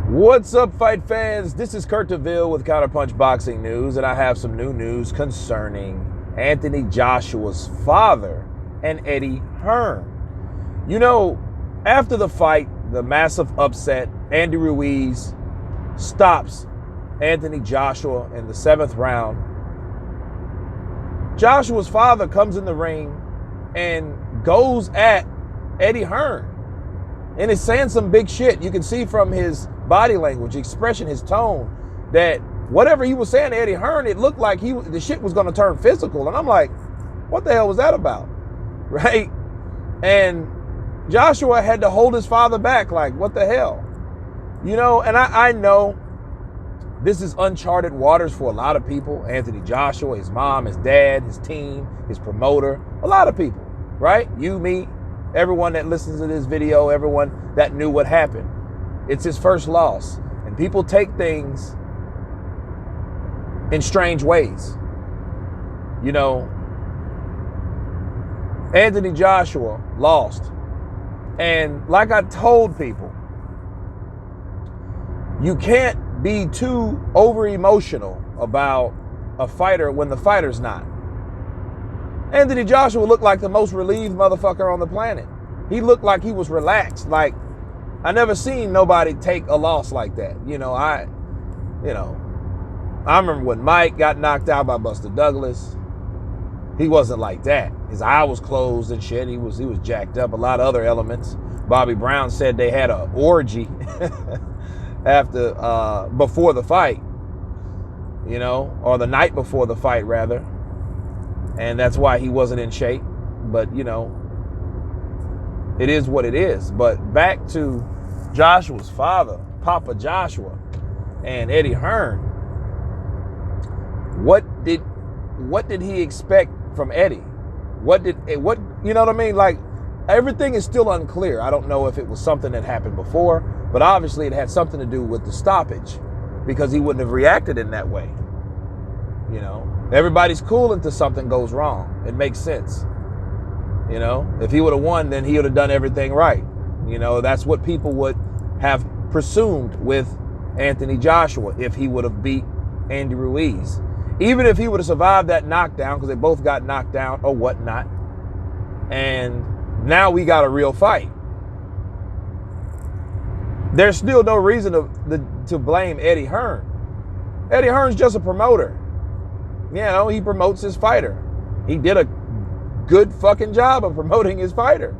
What's up, fight fans? This is Kurt DeVille with Counterpunch Boxing News, and I have some new news concerning Anthony Joshua's father and Eddie Hearn. You know, after the fight, the massive upset, Andy Ruiz stops Anthony Joshua in the 7th round. Joshua's father comes in the ring and goes at Eddie Hearn and is saying some big shit. You can see from his body language, expression, his tone, that whatever he was saying to Eddie Hearn, it looked like the shit was going to turn physical. And I'm like, what the hell was that about? Right? And Joshua had to hold his father back, like, what the hell? You know, and I know this is uncharted waters for a lot of people. Anthony Joshua, his mom, his dad, his team, his promoter, a lot of people, right? You, me, everyone that listens to this video, everyone that knew what happened. It's his first loss. And people take things in strange ways. You know, Anthony Joshua lost. And like I told people, you can't be too over emotional about a fighter when the fighter's not. Anthony Joshua looked like the most relieved motherfucker on the planet. He looked like he was relaxed. Like, I never seen nobody take a loss like that. I remember when Mike got knocked out by Buster Douglas. He wasn't like that. His eye was closed and shit. He was jacked up. A lot of other elements. Bobby Brown said they had an orgy before the fight, or the night before the fight rather. And that's why he wasn't in shape. But, it is what it is. But back to Joshua's father, Papa Joshua, and Eddie Hearn. What did he expect from Eddie? You know what I mean? Like, everything is still unclear. I don't know if it was something that happened before, but obviously it had something to do with the stoppage, because he wouldn't have reacted in that way. Everybody's cool until something goes wrong. It makes sense. If he would have won, then he would have done everything right. That's what people would have presumed with Anthony Joshua if he would have beat Andy Ruiz. Even if he would have survived that knockdown, because they both got knocked down or whatnot. And now we got a real fight. There's still no reason to blame Eddie Hearn. Eddie Hearn's just a promoter. He promotes his fighter. He did a good fucking job of promoting his fighter.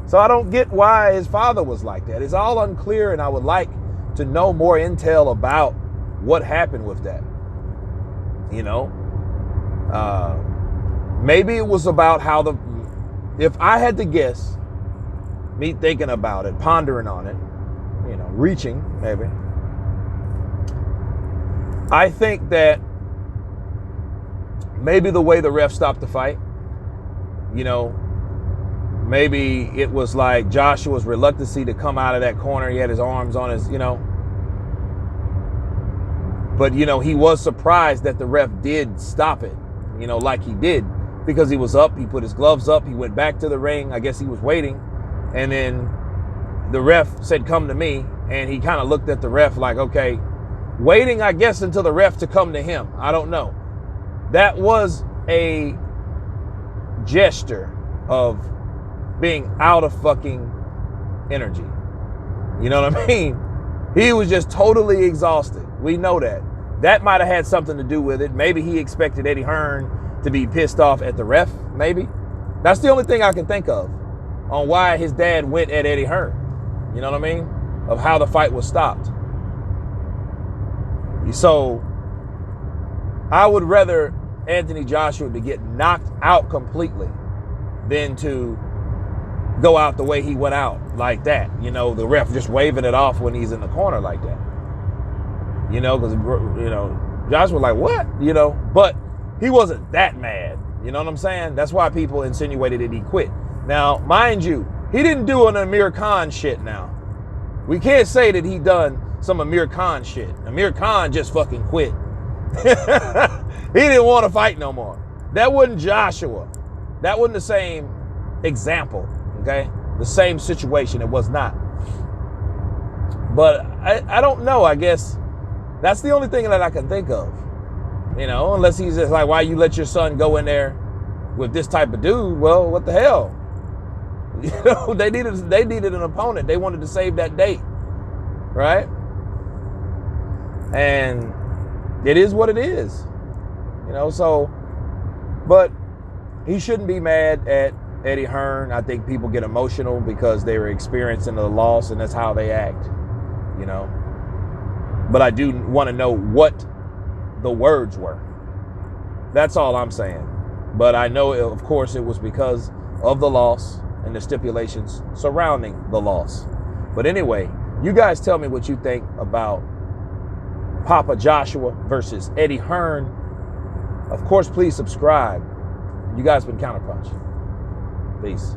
So I don't get why his father was like that. It's all unclear, and I would like to know more intel about what happened with that. Maybe it was about how if I had to guess, me thinking about it, pondering on it, reaching maybe, I think that maybe the way the ref stopped the fight, maybe it was like Joshua's reluctancy to come out of that corner. He had his arms on his, but, he was surprised that the ref did stop it, like he did, because he was up. He put his gloves up. He went back to the ring. I guess he was waiting. And then the ref said, "Come to me." And he kind of looked at the ref like, okay, waiting, I guess, until the ref to come to him. I don't know. That was a gesture of being out of fucking energy. You know what I mean? He was just totally exhausted. We know that. That might have had something to do with it. Maybe he expected Eddie Hearn to be pissed off at the ref, maybe. That's the only thing I can think of on why his dad went at Eddie Hearn. You know what I mean? Of how the fight was stopped. So I would rather Anthony Joshua to get knocked out completely than to go out the way he went out like that. The ref just waving it off when he's in the corner like that. Because, Joshua was like, what? But he wasn't that mad. You know what I'm saying? That's why people insinuated that he quit. Now, mind you, he didn't do an Amir Khan shit now. We can't say that he done some Amir Khan shit. Amir Khan just fucking quit. He didn't want to fight no more. That wasn't Joshua. That wasn't the same example, okay? The same situation. It was not. But I don't know. I guess that's the only thing that I can think of. You know, unless he's just like, why you let your son go in there with this type of dude? Well, what the hell? You know, they needed an opponent. They wanted to save that date, right? And it is what it is. You know, so, but he shouldn't be mad at Eddie Hearn. I think people get emotional because they were experiencing the loss and that's how they act, you know. But I do want to know what the words were. That's all I'm saying. But I know, of course, it was because of the loss and the stipulations surrounding the loss. But anyway, you guys tell me what you think about Papa Joshua versus Eddie Hearn. Of course, please subscribe. You guys been Counterpunch. Peace.